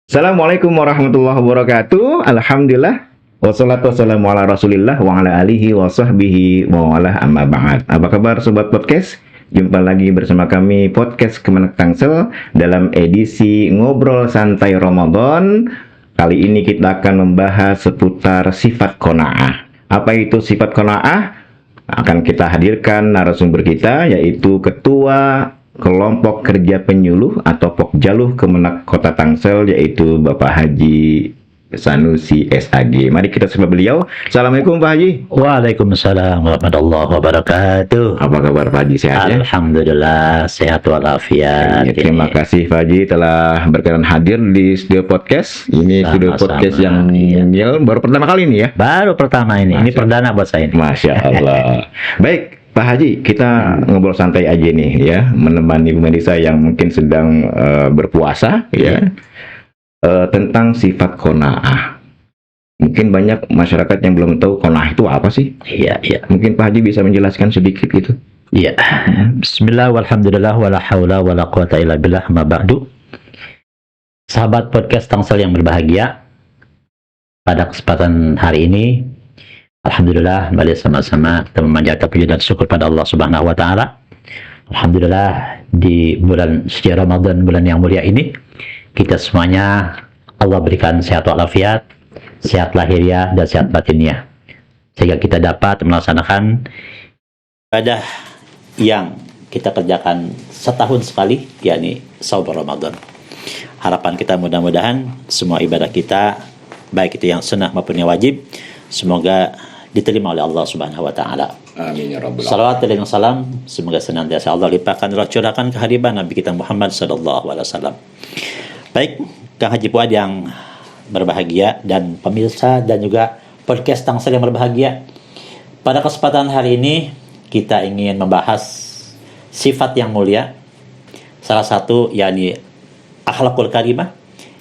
Assalamualaikum warahmatullahi wabarakatuh. Alhamdulillah. Wassalatu wassalamu ala rasulillah wa ala alihi wa sahbihi wa ala amma ba'd. Apa kabar Sobat Podcast? Jumpa lagi bersama kami Podcast Kemenak Tangsel dalam edisi Ngobrol Santai Ramadan. Kali ini kita akan membahas seputar sifat qanaah. Apa itu sifat qanaah? Akan kita hadirkan narasumber kita, yaitu Ketua Kelompok Kerja Penyuluh atau Pokjaluh Kemenak Kota Tangsel, yaitu Bapak Haji Sanusi SAG. Mari kita sapa beliau. Assalamualaikum Pak Haji. Waalaikumsalam warahmatullahi wabarakatuh. Apa kabar Pak Haji, sehat ya? Alhamdulillah sehat walafiat. Ya, terima kasih Pak Haji telah berkenan hadir di studio podcast. Ini studio podcast yang ya, baru pertama kali ini ya? Baru pertama ini. Ini perdana buat saya ini. Masya Allah. Baik Pak Haji, kita ngobrol santai aja nih ya, menemani pemirsa yang mungkin sedang berpuasa ya, tentang sifat qanaah. Mungkin banyak masyarakat yang belum tahu qanaah itu apa sih? Iya. Mungkin Pak Haji bisa menjelaskan sedikit gitu. Iya. Bismillah walhamdulillah wala haula wala quwata illa billah ma ba'du. Sahabat podcast Tangsel yang berbahagia, pada kesempatan hari ini alhamdulillah, mari sama-sama kita memanjatkan puji dan syukur pada Allah Subhanahu wa taala. Alhamdulillah, di bulan suci Ramadan, bulan yang mulia ini, kita semuanya Allah berikan sehat walafiat, sehat lahiriah dan sehat batiniah, sehingga kita dapat melaksanakan ibadah yang kita kerjakan setahun sekali, yakni saum Ramadan. Harapan kita mudah-mudahan semua ibadah kita, baik itu yang sunnah maupun yang wajib, semoga diterima oleh Allah Subhanahu wa taala. Amin ya rabbal alamin. Salawat dan salam semoga senantiasa Allah limpahkan dan curahkan kehadiran Nabi kita Muhammad sallallahu alaihi wasallam. Baik, Kang Haji Fuad yang berbahagia dan pemirsa dan juga podcast Tangsel yang berbahagia. Pada kesempatan hari ini kita ingin membahas sifat yang mulia. Salah satu yakni akhlakul karimah,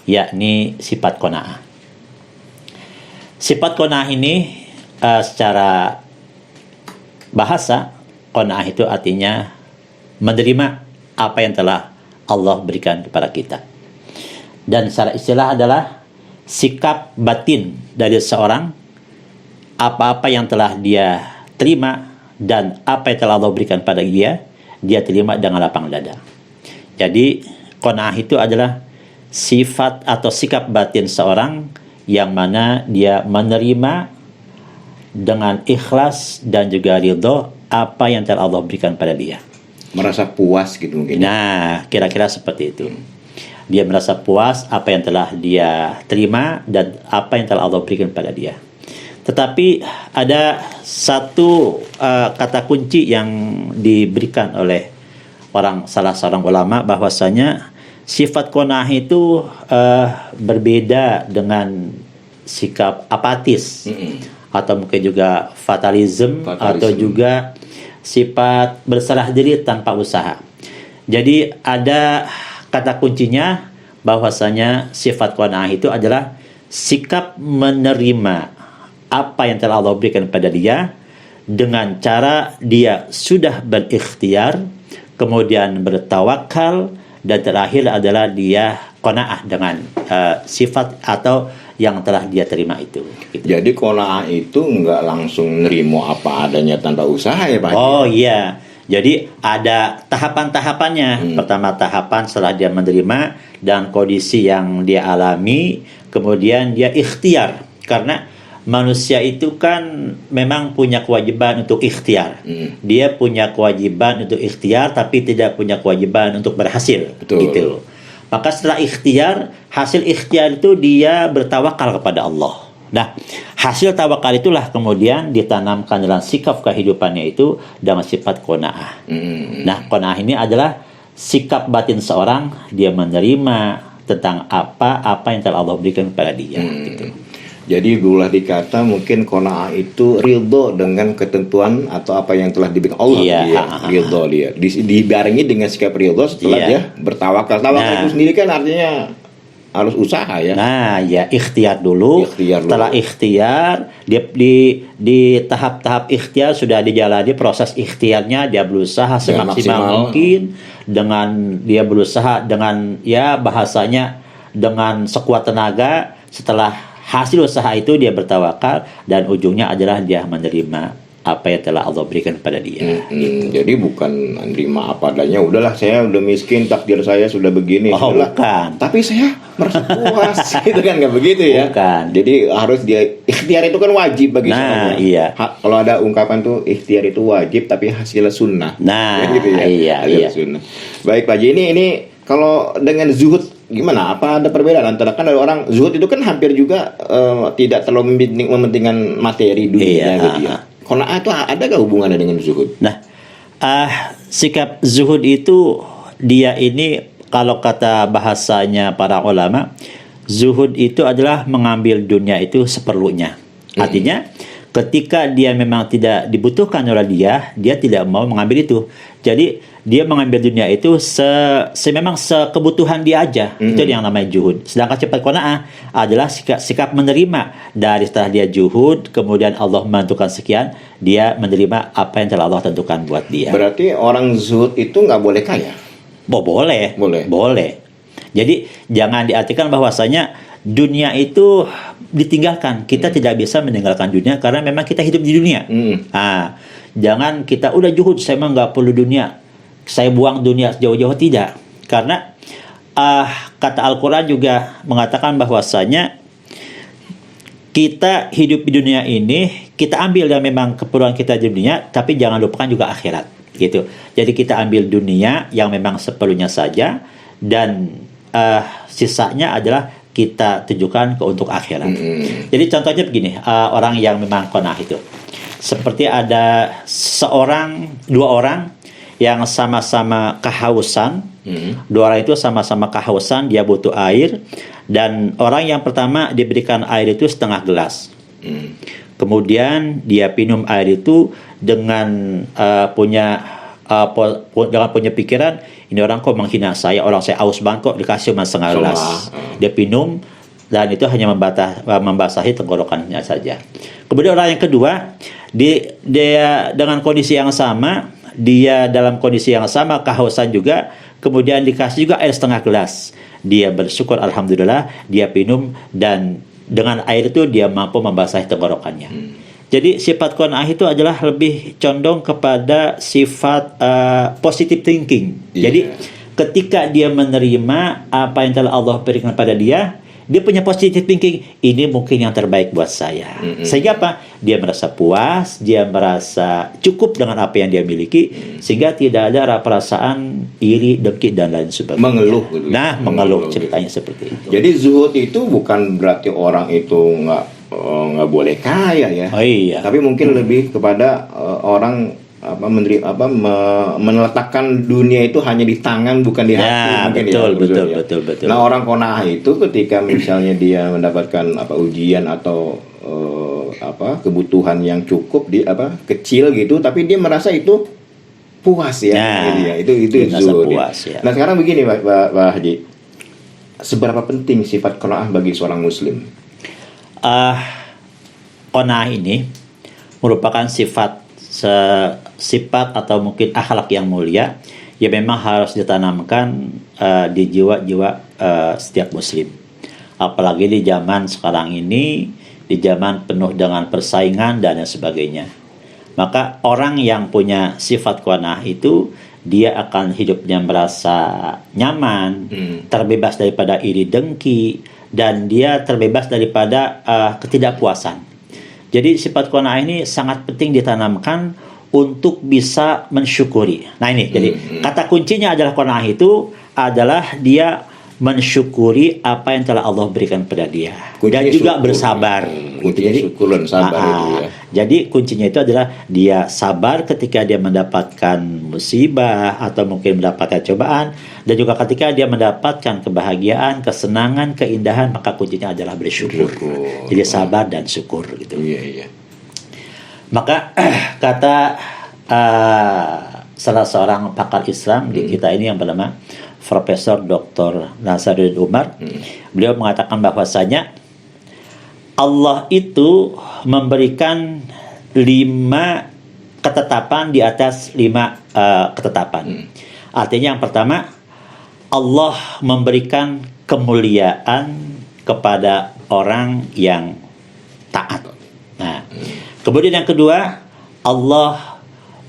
yakni sifat qanaah. Sifat qanaah ini secara bahasa, qanaah itu artinya menerima apa yang telah Allah berikan kepada kita. Dan secara istilah adalah sikap batin dari seorang, apa-apa yang telah dia terima dan apa yang telah Allah berikan pada dia terima dengan lapang dada. Jadi qanaah itu adalah sifat atau sikap batin seorang yang mana dia menerima dengan ikhlas dan juga ridho apa yang telah Allah berikan pada dia. Merasa puas gitu mungkin. Nah, kira-kira seperti itu. Dia merasa puas apa yang telah dia terima dan apa yang telah Allah berikan pada dia. Tetapi ada satu kata kunci yang diberikan oleh salah seorang ulama, bahwasanya sifat qanaah itu berbeda dengan sikap apatis. Atau mungkin juga fatalism, atau juga sifat berserah diri tanpa usaha. Jadi ada kata kuncinya, bahwasanya sifat qanaah itu adalah sikap menerima apa yang telah Allah berikan pada dia dengan cara dia sudah berikhtiar, kemudian bertawakal, dan terakhir adalah dia qanaah dengan sifat atau yang telah dia terima itu. Gitu. Jadi qanaah itu nggak langsung nerimo apa adanya tanpa usaha ya Pak? Oh iya. Jadi ada tahapan-tahapannya. Pertama tahapan setelah dia menerima dan kondisi yang dia alami, kemudian dia ikhtiar. Karena manusia itu kan memang punya kewajiban untuk ikhtiar. Dia punya kewajiban untuk ikhtiar, tapi tidak punya kewajiban untuk berhasil. Betul. Gitu. Maka setelah ikhtiar, hasil ikhtiar itu dia bertawakal kepada Allah. Nah, hasil tawakal itulah kemudian ditanamkan dalam sikap kehidupannya itu dengan sifat qanaah. Nah, qanaah ini adalah sikap batin seorang, dia menerima tentang apa yang telah Allah berikan kepada dia. Gitu. Jadi boleh dikata mungkin qanaah itu ridho dengan ketentuan atau apa yang telah diberikan Allah. Ridho dia. Dibarengi dengan sikap ridho setelah dia bertawakal. Tawakal itu sendiri kan artinya harus usaha ya. Nah, ya ikhtiar dulu. Setelah ikhtiar, dia di tahap-tahap ikhtiar sudah dijalani proses ikhtiarnya, dia berusaha semaksimal mungkin dengan dia berusaha dengan ya bahasanya dengan sekuat tenaga. Setelah hasil usaha itu dia bertawakal, dan ujungnya adalah dia menerima apa yang telah Allah berikan kepada dia. Jadi bukan menerima apa adanya, udahlah saya udah miskin, takdir saya sudah begini. Oh, Udahlah. bukan. Tapi saya merasa puas, gitu kan, nggak begitu ya? Bukan. Jadi harus dia ikhtiar itu kan wajib bagi Nah, seorang. iya. Kalau ada ungkapan tuh ikhtiar itu wajib tapi hasilnya sunnah. Nah, Ya, gitu ya. iya, Hasilnya iya. sunnah. Baik Pak Haji, ini kalau dengan zuhud gimana? Apa ada perbedaan antara, kan ada orang zuhud itu kan hampir juga tidak terlalu mementingkan materi dunia Iya, gitu ya. Qanaah itu ada gak hubungannya dengan zuhud? Nah, sikap zuhud itu dia ini kalau kata bahasanya para ulama, zuhud itu adalah mengambil dunia itu seperlunya. Artinya ketika dia memang tidak dibutuhkan oleh dia tidak mau mengambil itu. Jadi dia mengambil dunia itu memang sekebutuhan dia aja. Itu yang namanya juhud. Sedangkan sifat qanaah adalah sikap menerima dari setelah dia juhud, kemudian Allah menentukan sekian, dia menerima apa yang telah Allah tentukan buat dia. Berarti orang zuhud itu nggak boleh kaya? Boleh. Boleh. Jadi jangan diartikan bahwasanya dunia itu ditinggalkan. Kita tidak bisa meninggalkan dunia karena memang kita hidup di dunia. Jangan kita udah juhud, saya mah nggak perlu dunia, saya buang dunia jauh-jauh, tidak. Karena kata Al-Quran juga mengatakan bahwasanya kita hidup di dunia ini, kita ambil yang memang keperluan kita di dunia, tapi jangan lupakan juga akhirat, gitu. Jadi kita ambil dunia yang memang seperlunya saja, dan sisanya adalah kita tujukan untuk akhirat. Jadi contohnya begini, orang yang memang qanaah itu, seperti ada dua orang yang sama-sama kehausan. Dua orang itu sama-sama kehausan, dia butuh air, dan orang yang pertama diberikan air itu setengah gelas. Kemudian dia minum air itu dengan punya pikiran, ini orang kok menghina saya, orang saya haus banget kok dikasih cuma setengah gelas. Dia minum, dan itu hanya membasahi tenggorokannya saja. Kemudian orang yang kedua, dia dengan kondisi yang sama, dia dalam kondisi yang sama, kehausan juga, kemudian dikasih juga air setengah gelas. Dia bersyukur, alhamdulillah, dia minum, dan dengan air itu dia mampu membasahi tenggorokannya. Jadi sifat qanaah itu adalah lebih condong kepada sifat positive thinking. Jadi ketika dia menerima apa yang telah Allah berikan pada dia punya positive thinking, ini mungkin yang terbaik buat saya. Sehingga apa? Dia merasa puas, dia merasa cukup dengan apa yang dia miliki, sehingga tidak ada perasaan iri, dengki, dan lain sebagainya. Mengeluh gitu. Nah, mengeluh ceritanya seperti itu. Jadi zuhud itu bukan berarti orang itu nggak boleh kaya ya. Oh iya. Tapi mungkin lebih kepada orang meletakkan dunia itu hanya di tangan, bukan di hati. Betul. Nah, orang qanaah itu ketika misalnya dia mendapatkan ujian atau kebutuhan yang cukup kecil gitu, tapi dia merasa itu puas ya. Itu zuhud. Ya. Nah, sekarang begini Pak Haji, seberapa penting sifat qanaah bagi seorang muslim? Qanaah ini merupakan sifat atau mungkin akhlak yang mulia yang memang harus ditanamkan di jiwa-jiwa setiap muslim. Apalagi di zaman sekarang ini, di zaman penuh dengan persaingan dan sebagainya. Maka orang yang punya sifat qanaah itu, dia akan hidupnya merasa nyaman, terbebas daripada iri dengki, dan dia terbebas daripada ketidakpuasan. Jadi sifat qanaah ini sangat penting ditanamkan untuk bisa mensyukuri. Nah ini, jadi kata kuncinya adalah qanaah itu adalah dia mensyukuri apa yang telah Allah berikan kepada dia. Kuncinya dan juga syukur. bersabar. Kuncinya Jadi, syukur dan sabar itu ya. Jadi kuncinya itu adalah dia sabar ketika dia mendapatkan musibah atau mungkin mendapatkan cobaan, dan juga ketika dia mendapatkan kebahagiaan, kesenangan, keindahan, maka kuncinya adalah bersyukur. Jadi sabar dan syukur gitu. Iya. Maka kata salah seorang pakar Islam di kita ini yang bernama Profesor Dr. Nasaruddin Umar, beliau mengatakan bahwasanya Allah itu memberikan 5 ketetapan di atas 5 ketetapan. Artinya yang pertama, Allah memberikan kemuliaan kepada orang yang taat. Nah, kemudian yang kedua, Allah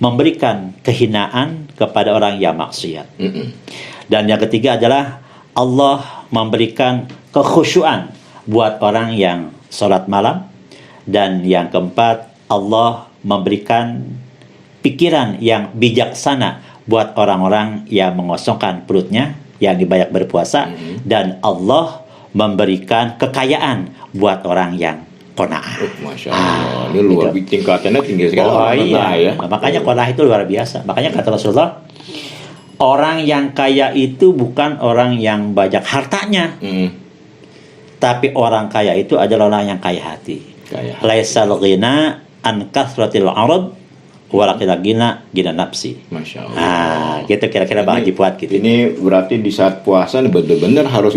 memberikan kehinaan kepada orang yang maksiat. Dan yang ketiga adalah Allah memberikan kekhusyuan buat orang yang sholat malam. Dan yang keempat, Allah memberikan pikiran yang bijaksana buat orang-orang yang mengosongkan perutnya, yang dibanyak berpuasa. Dan Allah memberikan kekayaan buat orang yang qanaah. Masya Allah, ini luar biasa, tingkatannya tinggi sekali. Oh iya, ya. makanya qanaah itu luar biasa. Makanya kata Rasulullah, orang yang kaya itu bukan orang yang banyak hartanya, tapi orang kaya itu adalah orang yang kaya hati. Laisal ghina an kathratil arad walakin gina nafsi. Masya Allah. Nah, gitu kira-kira Bang Haji Fuad gitu. Ini berarti di saat puasa benar-benar harus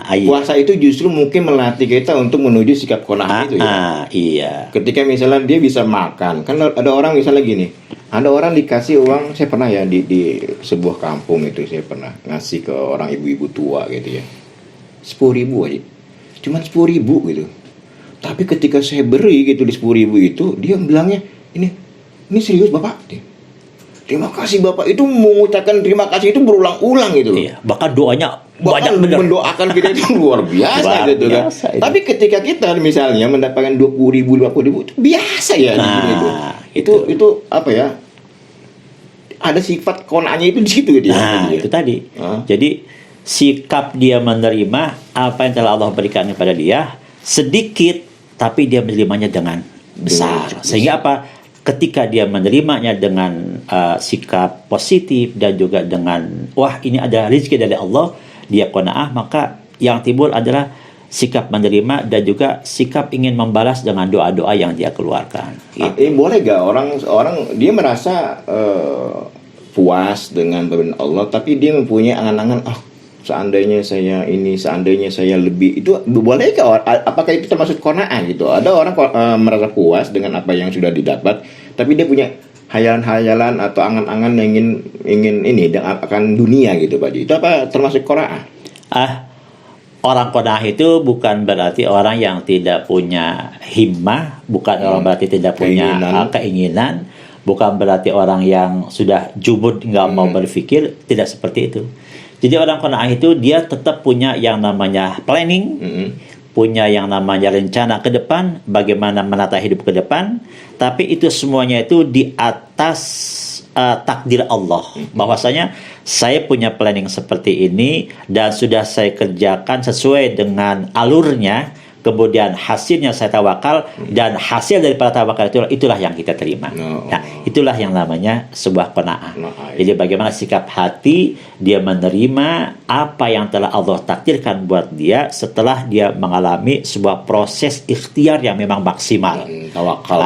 puasa itu justru mungkin melatih kita untuk menuju sikap qanaah itu ya. Iya. Ketika misalnya dia bisa makan, kan ada orang misalnya gini, ada orang dikasih uang, saya pernah ya di sebuah kampung itu saya pernah ngasih ke orang ibu-ibu tua gitu ya, 10.000 aja, cuma 10.000 gitu. Tapi ketika saya beri gitu di 10.000 itu, dia bilangnya ini serius Bapak. Terima kasih Bapak, itu mengucapkan terima kasih itu berulang-ulang gitu loh. Iya, bahkan doanya Bahkan banyak benar. mendoakan kita itu luar biasa Luar gitu kan. biasa itu. Tapi ketika kita misalnya mendapatkan 20.000, 50.000 itu biasa ya di sini tuh. Itu apa ya? Ada sifat qanaahnya itu di situ gitu ya. Nah, itu tadi. Jadi sikap dia menerima apa yang telah Allah berikan kepada dia sedikit, tapi dia menerimanya dengan besar. Sehingga apa? Ketika dia menerimanya dengan sikap positif dan juga dengan wah ini ada rezeki dari Allah, dia qanaah, maka yang timbul adalah sikap menerima dan juga sikap ingin membalas dengan doa-doa yang dia keluarkan. Gitu. Boleh gak orang dia merasa puas dengan pemberian Allah, tapi dia mempunyai angan-angan seandainya saya lebih, itu bolehkah? Apakah itu termasuk qanaah gitu? Ada orang merasa puas dengan apa yang sudah didapat, tapi dia punya hayalan-hayalan atau angan-angan yang ingin ini akan dunia gitu Pak. Itu apa termasuk qanaah? Orang qanaah itu bukan berarti orang yang tidak punya himmah, bukan orang berarti tidak punya keinginan, bukan berarti orang yang sudah jumud nggak mau berpikir, tidak seperti itu. Jadi orang qanaah itu dia tetap punya yang namanya planning, punya yang namanya rencana ke depan, bagaimana menata hidup ke depan, tapi itu semuanya itu di atas takdir Allah. Bahwasanya saya punya planning seperti ini dan sudah saya kerjakan sesuai dengan alurnya, kemudian hasilnya saya tawakal dan hasil daripada tawakal itulah yang kita terima. Nah, itulah yang namanya sebuah qanaah. Jadi bagaimana sikap hati dia menerima apa yang telah Allah takdirkan buat dia setelah dia mengalami sebuah proses ikhtiar yang memang maksimal. Tawakal.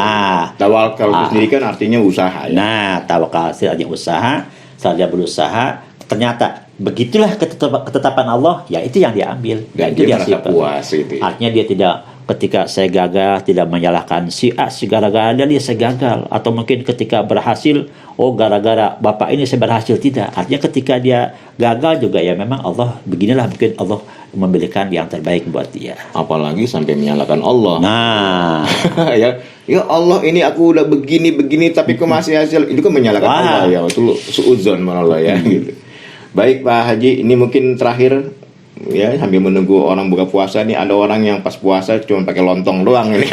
Tawakal itu sendiri kan artinya usaha ya. Nah, tawakal itu artinya usaha. Setelah dia berusaha, ternyata begitulah ketetapan Allah, ya itu yang dia ambil. Dan itu dia merasa puas gitu. Artinya dia tidak, ketika saya gagal, tidak menyalahkan si gara-gara dia saya gagal, atau mungkin ketika berhasil, gara-gara bapak ini saya berhasil, tidak. Artinya ketika dia gagal juga ya memang Allah, beginilah mungkin Allah memberikan yang terbaik buat dia. Apalagi sampai menyalahkan Allah. Nah, ya Allah, ini aku udah begini tapi kok masih hasil, itu kan menyalahkan Allah ya. Itu suudzon malah ya gitu. Baik Pak Haji, ini mungkin terakhir ya, sambil menunggu orang buka puasa nih, ada orang yang pas puasa cuma pakai lontong doang ini.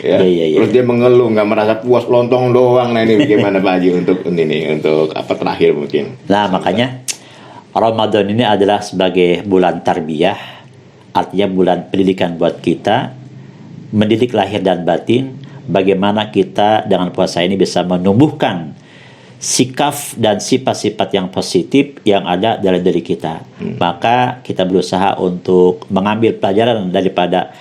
Ya. Terus dia mengeluh nggak merasa puas, lontong doang. Nah ini bagaimana Pak Haji untuk apa terakhir mungkin? Nah makanya Ramadan ini adalah sebagai bulan tarbiyah, artinya bulan pendidikan buat kita, mendidik lahir dan batin, bagaimana kita dengan puasa ini bisa menumbuhkan sikap dan sifat-sifat yang positif yang ada dalam diri kita. Maka kita berusaha untuk mengambil pelajaran daripada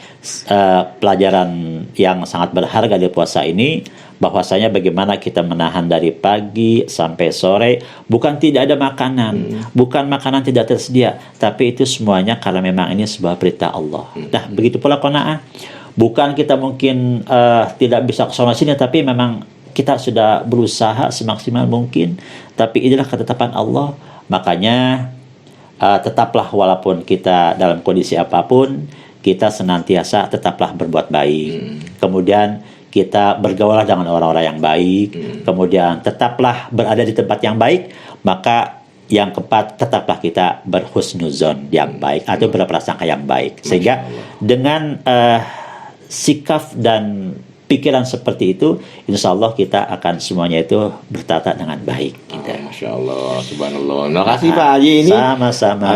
pelajaran yang sangat berharga di puasa ini, bahwasanya bagaimana kita menahan dari pagi sampai sore, bukan tidak ada makanan, bukan makanan tidak tersedia, tapi itu semuanya karena memang ini sebuah perintah Allah. Nah, begitu pula qanaah. Bukan kita mungkin tidak bisa kesana sini, tapi memang kita sudah berusaha semaksimal mungkin, tapi inilah ketetapan Allah. Makanya tetaplah walaupun kita dalam kondisi apapun, kita senantiasa tetaplah berbuat baik. Kemudian kita bergaulah dengan orang-orang yang baik. Kemudian tetaplah berada di tempat yang baik. Maka yang keempat, tetaplah kita berhusnuzon yang baik atau berprasangka yang baik. Sehingga dengan sikap dan pikiran seperti itu, insya Allah kita akan semuanya itu bertata dengan baik. Gitu. Masya Allah, subhanallah. Terima kasih Pak Haji ini Sama-sama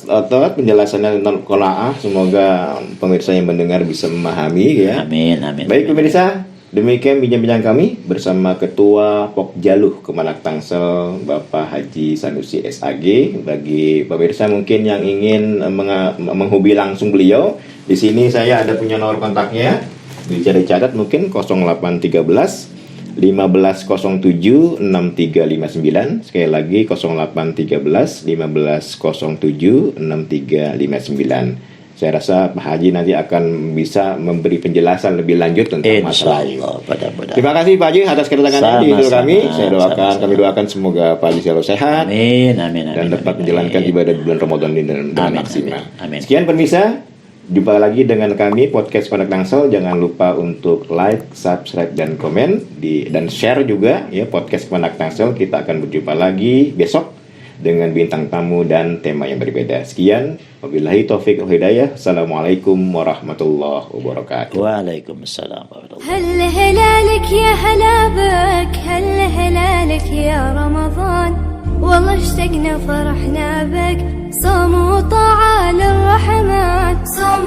atas penjelasannya tentang qanaah. Semoga pemirsa yang mendengar bisa memahami ya. Amin, amin. Baik pemirsa, demikian bincang-bincang kami bersama Ketua Pokjaluh Kemenak Tangsel Bapak Haji Sanusi SAG. Bagi pemirsa mungkin yang ingin menghubungi langsung beliau, di sini saya ada punya nomor kontaknya. Bisa dicatat mungkin 0813 1507 6359. Sekali lagi 0813 1507 6359. Saya rasa Pak Haji nanti akan bisa memberi penjelasan lebih lanjut tentang masalah ini. Terima kasih Pak Haji atas kedatangannya di video kami. Saya doakan, kami doakan semoga Pak Haji selalu sehat. Amin, amin, amin. Dan dapat menjalankan ibadah di bulan Ramadan ini dengan maksimal. Amin. Sekian pemirsa, jumpa lagi dengan kami podcast Kemenak Tangsel. Jangan lupa untuk like, subscribe dan komen dan share juga ya podcast Kemenak Tangsel. Kita akan berjumpa lagi besok dengan bintang tamu dan tema yang berbeda. Sekian, wabillahi taufiq wal hidayah. Assalamualaikum warahmatullahi wabarakatuh. Waalaikumsalam warahmatullahi wabarakatuh. هل هلالك يا هلا بك هل هلالك يا رمضان والله اشتقنا فرحنا بك صوم وطاعة للرحمن صوم